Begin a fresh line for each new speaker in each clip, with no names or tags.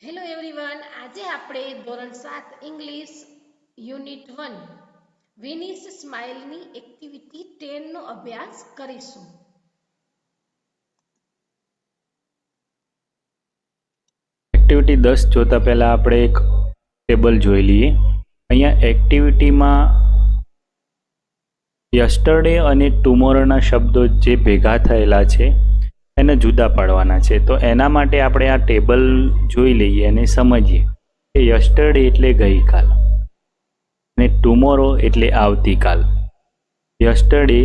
Hello everyone, આજે આપણે ધોરણ 7 ઇંગ્લિશ યુનિટ 1 વિનીસ સ્માઇલની એક્ટિવિટી 10 નો અભ્યાસ કરીશું.
એક્ટિવિટી 10 જોતા પહેલા આપણે એક ટેબલ જોઈ લઈએ. અહીંયા એક્ટિવિટીમાં યસ્ટરડે અને ટુમોરોના શબ્દો જે ભેગા થયેલા છે એને જુદા પાડવાના છે. તો એના માટે આપણે આ ટેબલ જોઈ લઈએ અને સમજીએ કે યસ્ટરડે એટલે ગઈકાલ અને ટુમોરો એટલે આવતીકાલ. યસ્ટરડે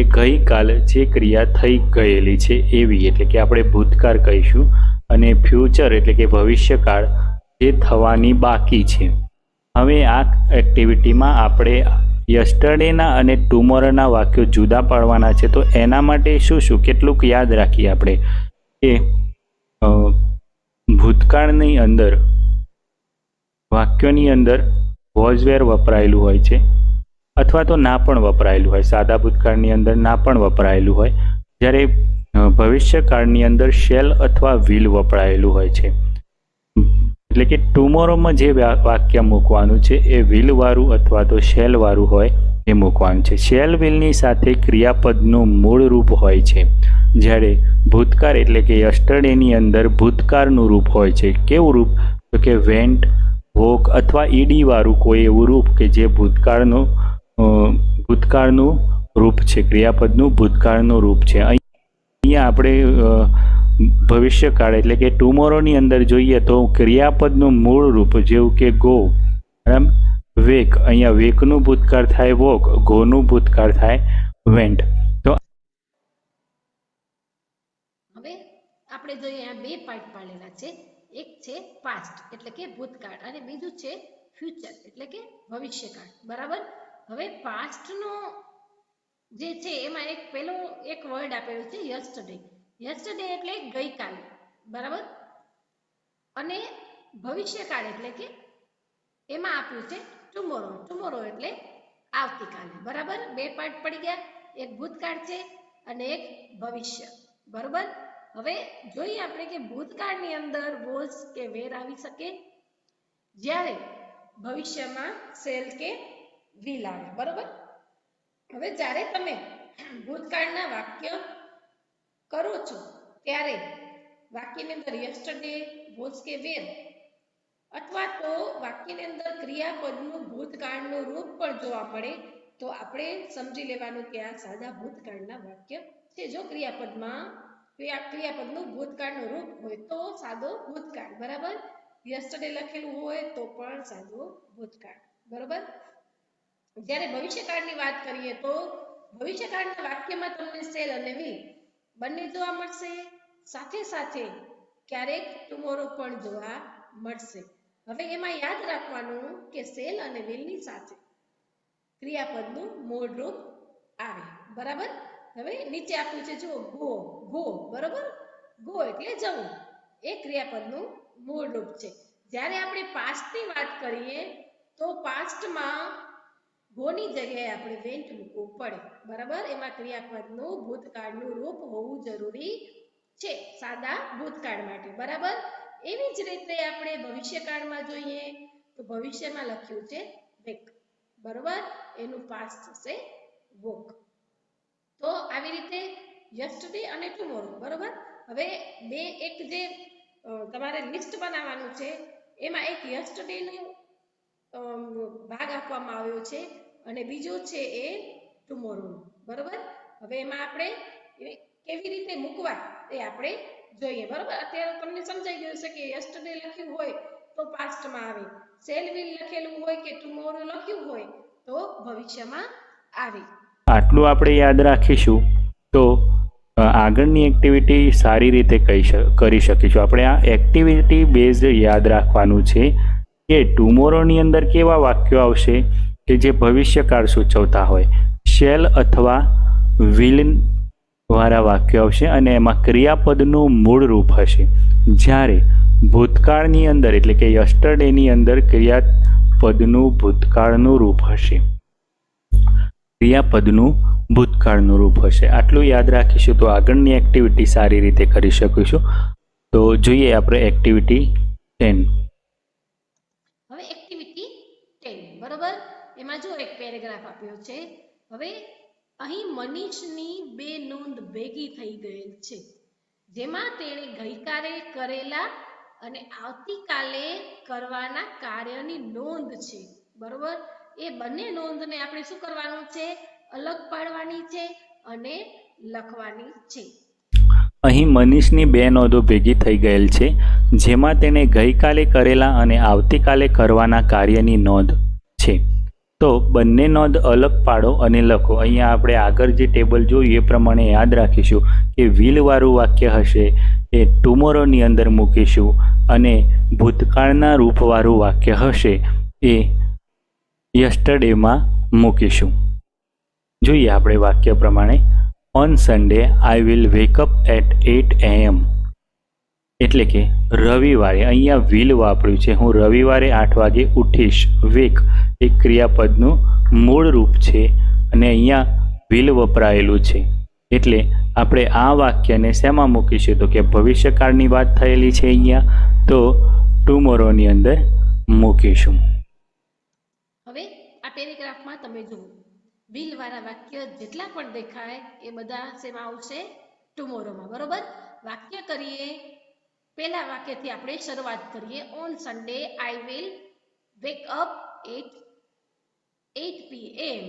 એ ગઈકાલ જે ક્રિયા થઈ ગયેલી છે એવી, એટલે કે આપણે ભૂતકાળ કહીશું, અને ફ્યુચર એટલે કે ભવિષ્યકાળ જે થવાની બાકી છે. હવે આ એક્ટિવિટીમાં આપણે યસ્ટરડેના અને ટુમોરોના વાક્યો જુદા પાડવાના છે. તો એના માટે શું કેટલુંક યાદ રાખીએ આપણે કે ભૂતકાળની અંદર વાક્યોની અંદર વોઝ વેર વપરાયેલું હોય છે, અથવા તો ના પણ વપરાયેલું હોય. સાદા ભૂતકાળની અંદર ના પણ વપરાયેલું હોય, જ્યારે ભવિષ્યકાળની અંદર શેલ અથવા વિલ વપરાયેલું હોય છે. એટલે કે ટુમોરોમાં જે વાક્ય મૂકવાનું છે એ વિલવાળું અથવા તો શેલવાળું હોય એ મૂકવાનું છે. શેલ વિલની સાથે ક્રિયાપદનું મૂળ રૂપ હોય છે, જ્યારે ભૂતકાળ એટલે કે યસ્ટરડેની અંદર ભૂતકાળનું રૂપ હોય છે. કેવું રૂપ? તો કે વેન્ટ, વોક અથવા ઈડીવાળું કોઈ એવું રૂપ કે જે ભૂતકાળનું રૂપ છે, ક્રિયાપદનું ભૂતકાળનું રૂપ છે. અહીંયા આપણે ભવિષ્યકાળ એટલે કે ટુમોરોની અંદર જોઈએ તો ક્રિયાપદનું મૂળ રૂપ જેવું કે ગો, બરાબર, વેક, અહીંયા વેકનું ભૂતકાળ થાય વોક, ગોનું ભૂતકાળ થાય વેન્ટ. તો
હવે આપણે જોઈએ આ બે પાર્ટ પાડેલા છે. એક છે પાસ્ટ એટલે કે ભૂતકાળ અને બીજું છે ફ્યુચર એટલે કે ભવિષ્યકાળ. બરાબર. હવે પાસ્ટનો જે છે એમાં એક વર્ડ આપેલો છે યસ્ટરડે. યસ્ટરડે એટલે ગઈકાલ, બરાબર, અને ભવિષ્યકાળ એટલે કે એમાં આપ્યું છે ટુમોરો. ટુમોરો એટલે આવતીકાલે. બરાબર. બે પાર્ટ પડી ગયા, એક ભૂતકાળ છે અને એક ભવિષ્ય. બરાબર. હવે જોઈએ આપણે કે ભૂતકાળની અંદર વોઝ કે વેર આવી શકે, જ્યારે ભવિષ્યમાં શેલ કે વિલ આવે. બરાબર. હવે જ્યારે તમે ભૂતકાળના વાક્ય કરો છો ત્યારે વાક્યની અંદર યસ્ટરડે, વોઝ કે વેર, અથવા તો વાક્યની અંદર ક્રિયાપદનું ભૂતકાળનું રૂપ પણ જોવા મળે તો આપણે સમજી લેવાનું કે આ સાદા ભૂતકાળના વાક્ય છે. જો ક્રિયાપદનું ભૂતકાળનું રૂપ હોય તો સાદો ભૂતકાળ. બરાબર. યસ્ટરડે લખેલું હોય તો પણ સાદો ભૂતકાળ. બરાબર. જ્યારે ભવિષ્યકાળની વાત કરીએ તો ભવિષ્યકાળના વાક્યમાં તમને શેલ અને વિલ બંને જોવા મળશે, સાથે સાથે ક્યારેક ટુમોરો પણ જોવા મળશે. હવે એમાં યાદ રાખવાનું કે શેલ અને વિલની સાથે ક્રિયાપદનું મૂળ રૂપ આવે. બરાબર. હવે નીચે આપ્યું છે જો ગો. ગો, બરાબર, ગો એટલે જવું, એ ક્રિયાપદનું મૂળ રૂપ છે. જ્યારે આપણે પાસ્ટની વાત કરીએ તો પાસ્ટમાં ગોની જગ્યાએ આપણે વેન્ટ મૂકવું પડે. બરાબર. એમાં ક્રિયાપદનું ભૂતકાળનું રૂપ હોવું જરૂરી છે સાદા ભૂતકાળ માટે. બરાબર. એવી જ રીતે આપણે ભવિષ્યકાળમાં જોઈએ તો ભવિષ્યમાં લખ્યું છે વેક. બરાબર. એનું પાસ્ટ થશે વોક. તો આવી રીતે યસ્ટરડે અને ટુમોરો. બરાબર. હવે એક જે તમારે લિસ્ટ બનાવવાનું છે એમાં એક યસ્ટરડેનું ભાગ આપવામાં આવ્યો છે અને બીજું છે એ ટુમોરો. બરાબર. હવે એમાં આપણે કેવી રીતે મૂકવા એ આપણે જોઈએ. બરાબર. અત્યારે તમને સમજાઈ ગયું છે કે યસ્ટરડે લખ્યું હોય તો પાસ્ટમાં આવે, શેલ વિલ લખેલું હોય કે ટુમોરો લખ્યું હોય તો ભવિષ્યમાં આવે.
આટલું આપણે યાદ રાખીશું તો આગળની એક્ટિવિટી સારી રીતે કરી શકીશું. આપણે આ એક્ટિવિટી બેઝડ યાદ રાખવાનું છે કે ટુમોરોની અંદર કેવા વાક્યો આવશે કે જે ભવિષ્યકાળ સૂચવતા હોય, શેલ અથવા વિલ વાળા વાક્યો આવશે અને એમાં ક્રિયાપદનું મૂળ રૂપ હશે. જ્યારે ભૂતકાળની અંદર એટલે કે યસ્ટરડેની અંદર ક્રિયાપદનું ભૂતકાળનું રૂપ હશે. આટલું યાદ રાખીશું તો આગળની એક્ટિવિટી સારી રીતે કરી શકીશું. તો જોઈએ આપણે એક્ટિવિટી 10.
હવે એક્ટિવિટી 10 બરોબર, એમાં જો એક પેરેગ્રાફ આપ્યો છે. હવે અહીં મનીષની બે નોંધ ભેગી થઈ ગયેલ છે, જેમાં તેણે ગઈકાલે કરેલા અને આવતીકાલે કરવાના કાર્યની નોંધ છે. બરોબર, એ બંને નોંધને આપણે શું કરવાનું છે? અલગ પાડવાની છે અને લખવાની છે.
અહીં મનીષની બે નોંધો ભેગી થઈ ગયેલ છે, જેમાં તેણે ગઈકાલે કરેલા અને આવતીકાલે કરવાના કાર્યની નોંધ છે. તો બંને નોંધ અલગ પાડો અને લખો. અહીંયા આપણે આગળ જે ટેબલ જોયું એ પ્રમાણે યાદ રાખીશું કે વિલવાળું વાક્ય હશે એ ટુમોરોની અંદર મૂકીશું અને ભૂતકાળના રૂપવાળું વાક્ય હશે એ યસ્ટરડેમાં મૂકીશું. જોઈએ આપણે વાક્ય પ્રમાણે. On Sunday, I will wake up at 8 AM. એટલે કે રવિવારે, અહીંયા વિલ વાપર્યું છે. હું રવિવારે 8 વાગે ઉઠીશ. વેક એ ક્રિયાપદનું મૂળ રૂપ છે અને અહીંયા વિલ વપરાયેલું છે. એટલે આપણે આ વાક્યને શેમાં મૂકીશું? તો કે ભવિષ્યકાળની વાત થયેલી છે અહીંયા, તો ટુમોરોની અંદર મૂકીશું.
હવે આ પેરેગ્રાફમાં તમે જુઓ, વિલ વાળા વાક્ય જેટલા પણ દેખાય એ બધા શેમાં આવશે? ટુમોરોમાં. બરોબર, વાક્ય કરીએ. પહેલા વાક્યથી આપણે શરૂઆત કરીએ. On Sunday I will wake up at 8 PM.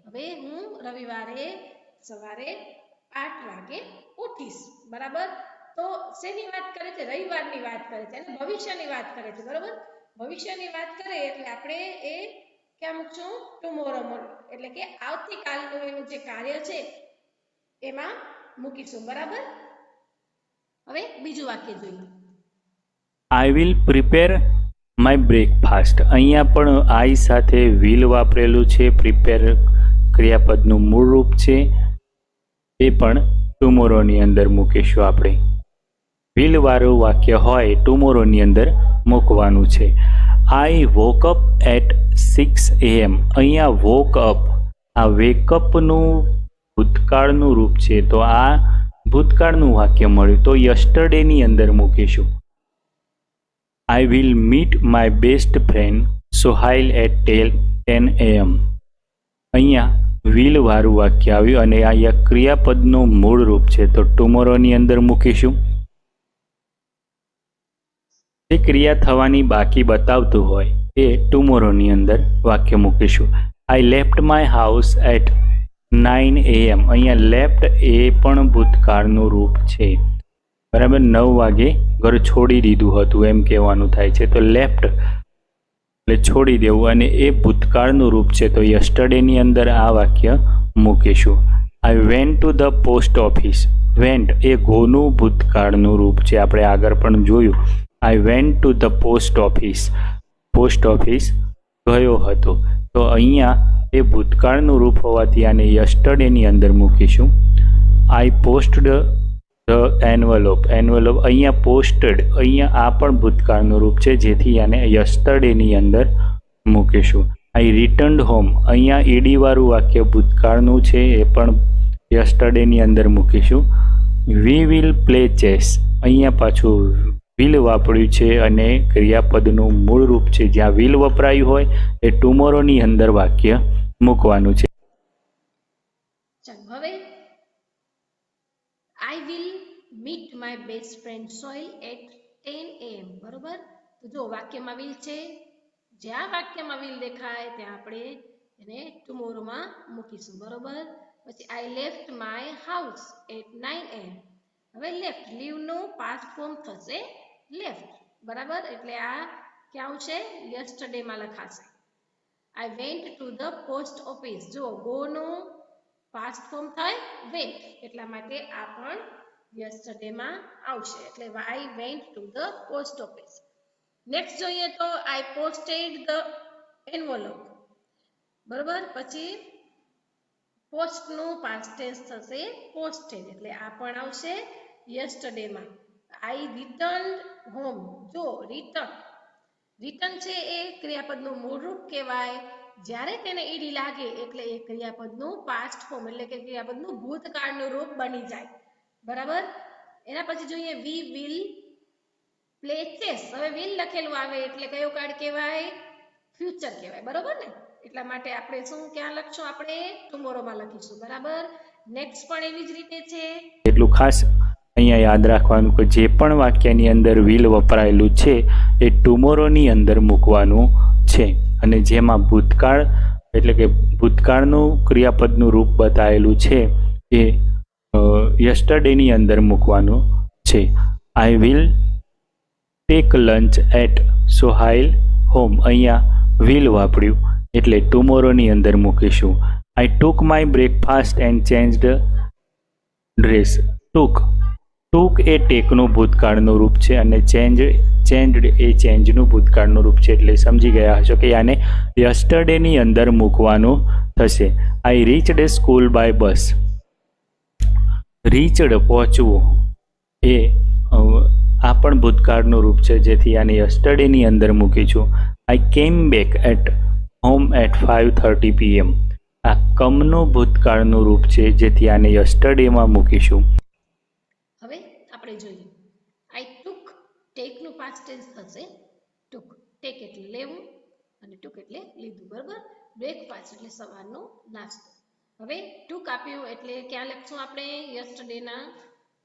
હવે હું રવિવારે સવારે 8 વાગે ઉઠીશ. બરાબર, તો શેની વાત કરે છે? રવિવારની વાત કરે છે અને ભવિષ્યની વાત કરે છે. બરોબર, ભવિષ્યની વાત કરે એટલે આપણે એ ક્યાં મૂકશું? ટુમોરો, એટલે કે આવતીકાલનું એનું જે કાર્ય છે એમાં મૂકીશું. બરાબર, હવે બીજું વાક્ય જોઈએ.
I will prepare my breakfast. અહીંયા પણ આઈ સાથે વિલ વાપરેલું છે. પ્રિપેર ક્રિયાપદનું મૂળ રૂપ છે, એ પણ ટુમોરોની અંદર મૂકીશું આપણે. વિલવાળું વાક્ય હોય ટુમોરોની અંદર મૂકવાનું છે. આઈ વોક અપ એટ 6 AM. અહીંયા વોક અપ, આ વેકઅપનું ભૂતકાળનું રૂપ છે, તો આ ભૂતકાળનું વાક્ય મળ્યું, તો યસ્ટરડેની અંદર મૂકીશું. I will meet my best friend Sohail at 10 AM. અહીંયા વિલવાળું વાક્ય આવ્યું અને અહીંયા ક્રિયાપદનું મૂળ રૂપ છે, તો ટુમોરોની અંદર મૂકીશું. જે ક્રિયા થવાની બાકી બતાવતું હોય એ ટુમોરોની અંદર વાક્ય મૂકીશું. I left my house at 9 AM. અહીંયા લેફ્ટ એ પણ ભૂતકાળનું રૂપ છે. બરાબર, 9 વાગે ઘર છોડી દીધું હતું એમ કહેવાનું થાય છે, તો લેફ્ટ એટલે છોડી દેવું અને એ ભૂતકાળનું રૂપ છે, તો યસ્ટરડેની અંદર આ વાક્ય મૂકીશું. I went to the post office. Went એ ગોનું ભૂતકાળનું રૂપ છે, આપણે આગળ પણ જોયું. I went to the post office. Post office ગયો હતો, તો અહીંયા એ ભૂતકાળનું રૂપ હોવાથી આને યસ્ટરડેની અંદર મૂકીશું. આઈ પોસ્ટડ ધ એન્વલોપ. એન્વલોપ અહીંયા પોસ્ટેડ, અહીંયા આ પણ ભૂતકાળનું રૂપ છે, જેથી આને યસ્ટરડેની અંદર મૂકીશું. આઈ રિટર્ન્ડ હોમ. અહીંયા ઈડીવાળું વાક્ય ભૂતકાળનું છે, એ પણ યસ્ટરડેની અંદર મૂકીશું. We will play chess. અહીંયા પાછું વિલ વાપર્યું છે અને ક્રિયાપદનું મૂળ રૂપ છે, જ્યાં વિલ વપરાયું હોય એ ટુમોરોની અંદર વાક્ય મૂકવાનું છે.
ચાલો હવે I will meet my best friend Sohail at 10 AM. બરોબર, તો જો વાક્યમાં વિલ છે, જ્યાં વાક્યમાં વિલ દેખાય ત્યાં આપણે એને ટુમોરોમાં મૂકીશું. બરોબર, પછી I left my house at 9 AM. હવે લેફ્ટ, લીવનું પાસ્ટ ફોર્મ થશે લેફ્ટ. બરાબર, એટલે આ ક્યાં આવશે? યસ્ટરડેમાં લખાશે. I went to the post office. જો ગોનું પાસ્ટ ફોર્મ થાય વેન્ટ, એટલા માટે આ પણ યસ્ટરડેમાં આવશે, એટલે I went to the post office. Next જોઈએ તો આઈ પોસ્ટેડ ધ એન્વલોપ. બરોબર, પછી પોસ્ટનું પાસ્ટ ટેન્સ થશે પોસ્ટેડ, એટલે આ પણ આવશે યસ્ટરડેમાં. આઈ રિટર્ન્ડ હોમ. જો રિટર્ન છે એ ક્રિયાપદનું મૂળ રૂપ કહેવાય. જ્યારે તેને ઈડી લાગે એટલે એ ક્રિયાપદનું પાસ્ટ ફોર્મ, એટલે કે ક્રિયાપદનું ભૂતકાળનું રૂપ બની જાય. બરાબર, એના પછી જોઈએ વી વિલ પ્લે ચેસ. હવે વિલ લખેલું આવે એટલે કયો કાર્ડ કહેવાય? ફ્યુચર કહેવાય, બરોબર ને? એટલા માટે આપણે શું ક્યાં લખશું? આપણે ટુમોરોમાં લખીશું, બરાબર? નેક્સ્ટ પણ એવી જ રીતે છે.
એટલું ખાસ અહીંયા યાદ રાખવાનું કે જે પણ વાક્યની અંદર વિલ વપરાયેલું છે એ ટુમોરોની અંદર મૂકવાનું છે, અને જેમાં ભૂતકાળ એટલે કે ભૂતકાળનું ક્રિયાપદનું રૂપ બતાવેલું છે એ યસ્ટરડેની અંદર મૂકવાનું છે. I will take lunch at Sohail home. અહીંયા વિલ વાપર્યું એટલે ટુમોરોની અંદર મૂકીશું. I took my breakfast and changed dress. Took એ ટેકનું ભૂતકાળનું રૂપ છે અને ચેન્જડ એ ચેન્જનું ભૂતકાળનું રૂપ છે, એટલે સમજી ગયા હશો કે આને યસ્ટરડેની અંદર મૂકવાનું થશે. I reached school by bus. Reached પહોંચવું એ આ પણ ભૂતકાળનું રૂપ છે, જેથી આને યસ્ટરડેની અંદર મૂકીશું. I came back at home at 5:30 PM. આ કમનું ભૂતકાળનું રૂપ છે, જેથી આને યસ્ટરડેમાં મૂકીશું.
હવે આપણે જોઈએ. આઈ ટુક, ટેકનું પાસ્ટ ટેન્સ થશે ટુક. ટેક એટલે લેવું અને ટુક એટલે લીધું, બરાબર? બ્રેકફાસ્ટ એટલે સવારનો નાસ્તો. હવે ટુક આપ્યું એટલે ક્યાં લખશું આપણે?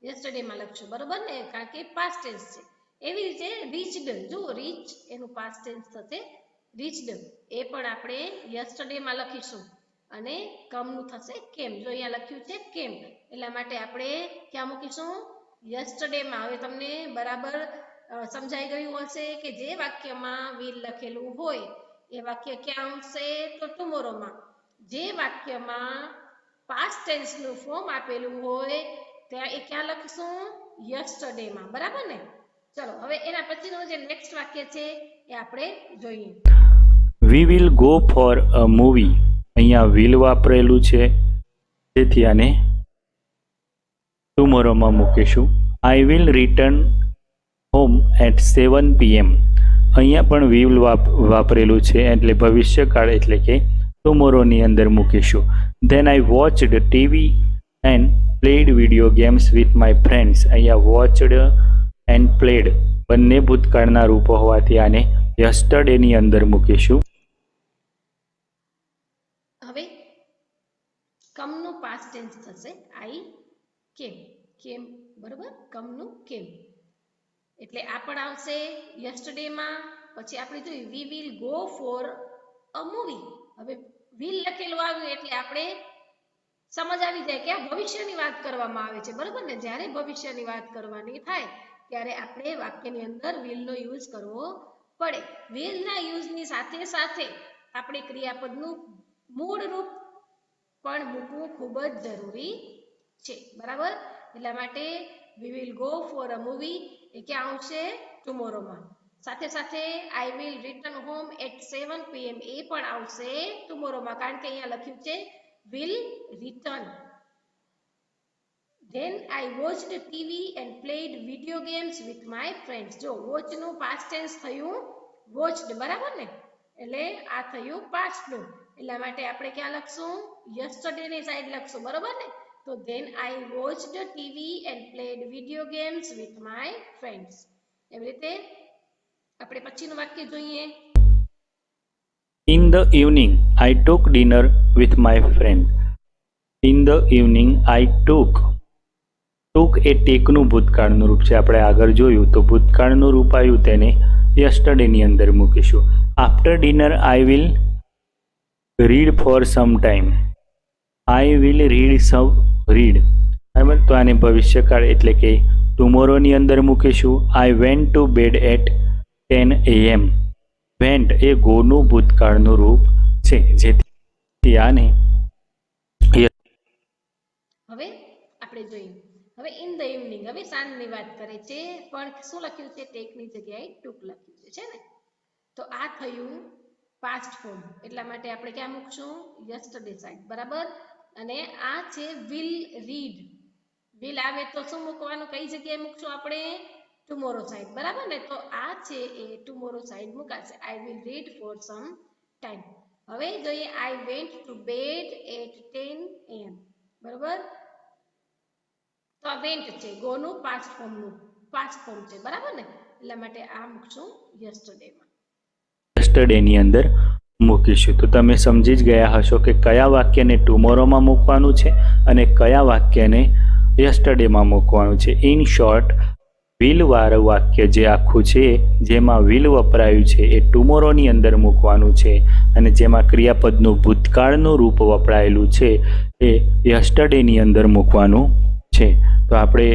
યસ્ટરડેમાં લખશું, બરોબર ને? કારણ કે પાસ્ટ ટેન્સ છે. એવી રીતે રીચડ, જો રીચ એનું પાસ્ટ ટેન્સ થશે રીચડ, એ પણ આપણે યસ્ટરડેમાં લખીશું અને કમનું થશે કેમ. જો અહીંયા લખ્યું છે કેમ, એટલા માટે આપણે ક્યાં મૂકીશું? યસ્ટરડેમાં. હવે તમને બરાબર સમજાઈ ગયું હશે કે જે વાક્યમાં વિલ લખેલું હોય એ વાક્ય ક્યાં આવશે? તો ટુમોરોમાં. જે વાક્યમાં પાસ્ટ ટેન્સનું ફોર્મ આપેલું હોય ત્યાં એ ક્યાં લખશું? યસ્ટરડેમાં, બરાબર ને? ચલો હવે એના પછીનું જે નેક્સ્ટ વાક્ય છે એ આપણે જોઈએ.
We will go for a movie. અહીંયા વિલ વાપરેલું છે, જેથી આને ટુમોરોમાં મૂકીશું. I will return home at 7 PM. અહીંયા પણ વિલ વાપરેલું છે, એટલે ભવિષ્યકાળ એટલે કે ટુમોરોની અંદર મૂકીશું. Than I watched TV and played video games with my friends. અહીંયા વોચડ એન્ડ પ્લેડ બંને ભૂતકાળના રૂપો હોવાથી આને યસ્ટરડેની અંદર મૂકીશું.
હવે કમનું પાસ્ટ ટેન્સ થશે આઈ કેમ. કેમ, બરોબર? કમનું કેમ એટલે આ પણ આવશે યસ્ટરડેમાં. પછી આપણે જોઈએ we will go for a movie. હવે વિલ લખેલું આવ્યું એટલે આપણે સમજ આવી જાય કે આ ભવિષ્યની વાત કરવામાં આવે છે, બરોબર ને? જ્યારે ભવિષ્યની વાત કરવાની થાય ત્યારે આપણે વાક્યની અંદર વિલનો યુઝ કરવો પડે. વિલના યુઝની સાથે સાથે આપણે ક્રિયાપદનું મૂળ રૂપ પણ મૂકવું ખૂબ જ જરૂરી છે, બરાબર? એટલા માટે we will go for a movie એ ક્યાં આવશે? ટુમોરોમાં. સાથે સાથે I will return home at 7 PM એ પણ આવશે ટુમોરોમાં, કારણ કે અહીંયા લખ્યું છે will return. Then I watched TV and played video games with my friends. જો watch નું past tense થયું watched, બરાબર ને? એટલે આ થયું past નું, એટલા માટે આપણે ક્યાં લખશું? yesterday ની સાઈડ લખશું, બરાબર ને? તો then I watched TV and played video games with my friends. એવી રીતે આપણે પછીનું વાક્ય જોઈએ.
In the evening, I took dinner with my friend. In the evening, I took. ટુક એ ટેકનું ભૂતકાળનું રૂપ છે. આપણે આગળ જોયું તો ભૂતકાળનું રૂપ આવ્યું તેને યસ્ટરડેની અંદર મૂકીશું. After dinner I will read for some time. I will read, બરાબર? તો આને ભવિષ્યકાળ એટલે કે ટુમોરોની અંદર મૂકીશું. I went to bed at 10 AM. Went એ ગોનું ભૂતકાળનું રૂપ છે, જેથી આને
હવે આપણે જોઈએ. હવે ઇન ધ ઇવનિંગ, હવે સાંજની વાત કરે છે, પણ શું લખ્યું છે? ટેકની જગ્યાએ ટુક લખ્યું છે ને? તો આ થયું પાસ્ટ ફોર્મ, એટલા માટે આપણે ક્યાં મૂકશું? યસ્ટરડે સાઈડ, બરાબર? અને આ છે વિલ રીડ. વિલ આવે તો શું મૂકવાનું? કઈ જગ્યાએ મૂકશું આપણે? ટુમોરો સાઈડ, બરાબર ને? તો આ છે એ ટુમોરો સાઈડ મુકાશે. I will read for some time. હવે જોઈએ I went to bed at 10 AM, બરાબર? તો આ વેન્ટ છે ગોનું પાસ્ટ ફોર્મ છે બરાબર ને, એટલા માટે આ મૂકશું યસ્ટરડેમાં.
યસ્ટરડેની અંદર મૂકીશું. તો તમે સમજી જ ગયા હશો કે કયા વાક્યને ટુમોરોમાં મૂકવાનું છે અને કયા વાક્યને યસ્ટરડેમાં મૂકવાનું છે. ઇન શોર્ટ, વિલવાળું વાક્ય જે આખું છે જેમાં વિલ વપરાયું છે એ ટુમોરોની અંદર મૂકવાનું છે અને જેમાં ક્રિયાપદનું ભૂતકાળનું રૂપ વપરાયેલું છે એ યસ્ટરડેની અંદર મૂકવાનું છે. તો આપણે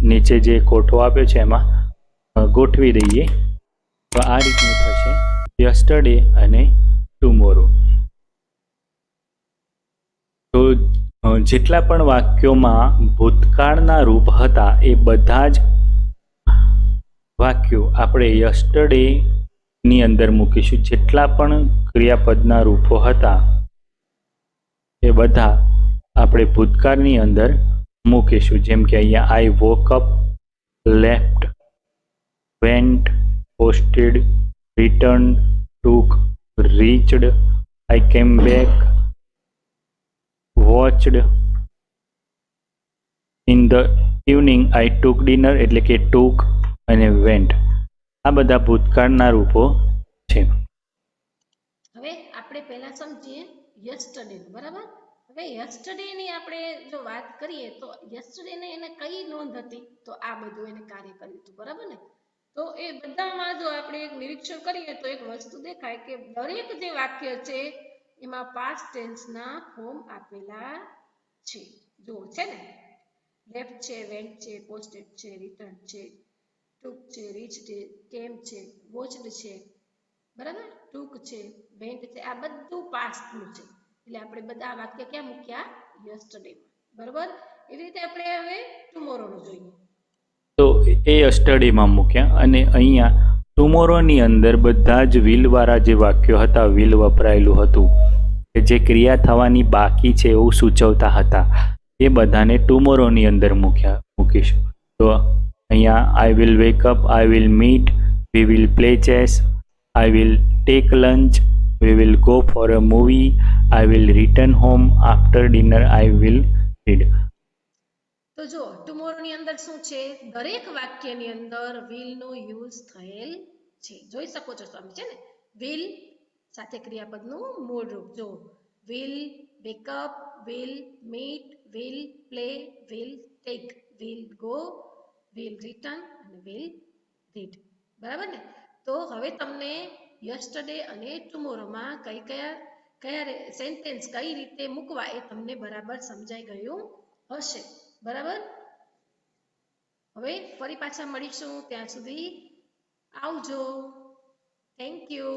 નીચે જે કોઠો આપ્યો છે એમાં ગોઠવી દઈએ. તો આ રીતનું થશે યસ્ટરડે અને ટુમોરો. તો જેટલા પણ વાક્યોમાં ભૂતકાળના રૂપ હતા એ બધા જ વાક્યો આપણે યસ્ટરડેની અંદર મૂકીશું. જેટલા પણ ક્રિયાપદના રૂપો હતા એ બધા આપણે ભૂતકાળની અંદર મૂકીશું. જેમ કે અહીંયા I woke up, left, went, posted, return, took, reached, I came back, watched, in the evening I took dinner એટલે કે ટુક અને વેન્ટ. આ બધા ભૂતકાળના રૂપો છે.
હવે આપણે પહેલા સમજીએ યસ્ટરડે બરાબર. હવે યસ્ટરડે ની આપણે જો વાત કરીએ તો યસ્ટરડે ને એને કઈ નોંધ હતી, તો આ બધું એને કાર્ય કર્યું હતું બરાબર ને. તો એ બધામાં જો આપણે એક નિરીક્ષણ કરીએ તો એક વસ્તુ દેખાય કે દરેક જે વાક્ય છે એમાં પાસ્ટ ટેન્સ ના ફોર્મ આપેલા છે. જો છે ને, લેફ્ટ છે, વેન્ટ છે, પોસ્ટેડ છે, રિટર્ન છે, ટુક છે, રીચ છે, કેમ છે, વોચડ છે બરાબર, ટુક છે, વેન્ટ છે, આ બધું પાસ્ટ નું છે. એટલે આપણે બધા વાક્ય ક્યાં મૂક્યા? યસ્ટરડે. બરાબર. એવી રીતે આપણે હવે ટુમોરો નું જોઈએ.
તો એ યસ્ટરડેમાં મૂક્યા અને અહીંયા ટુમોરોની અંદર બધા જ વિલવાળા જે વાક્યો હતા, વિલ વપરાયેલું હતું કે જે ક્રિયા થવાની બાકી છે એવું સૂચવતા હતા, એ બધાને ટુમોરોની અંદર મૂકીશું. તો અહીંયા આઈ will wake up, I will meet, we will play chess, I will take lunch, V will go for a movie, I will return home, after dinner I will read.
તો જો ટુમોરો ની અંદર શું છે? દરેક વાક્યની અંદર વિલ નો યુઝ થયેલ છે. જોઈ શકો છો તમે, છે ને, વિલ સાથે ક્રિયાપદનું મૂળ રૂપ. જો will wake up, will meet, will play, will take, will go, will return અને વિલ રીડ. બરાબર ને. તો હવે તમને યસ્ટરડે અને ટુમોરોમાં કયા સેન્ટેન્સ કઈ રીતે મૂકવા એ તમને બરાબર સમજાઈ ગયું હશે. બરાબર. હવે ફરી પાછા મળીશું, ત્યાં સુધી આવજો. Thank you.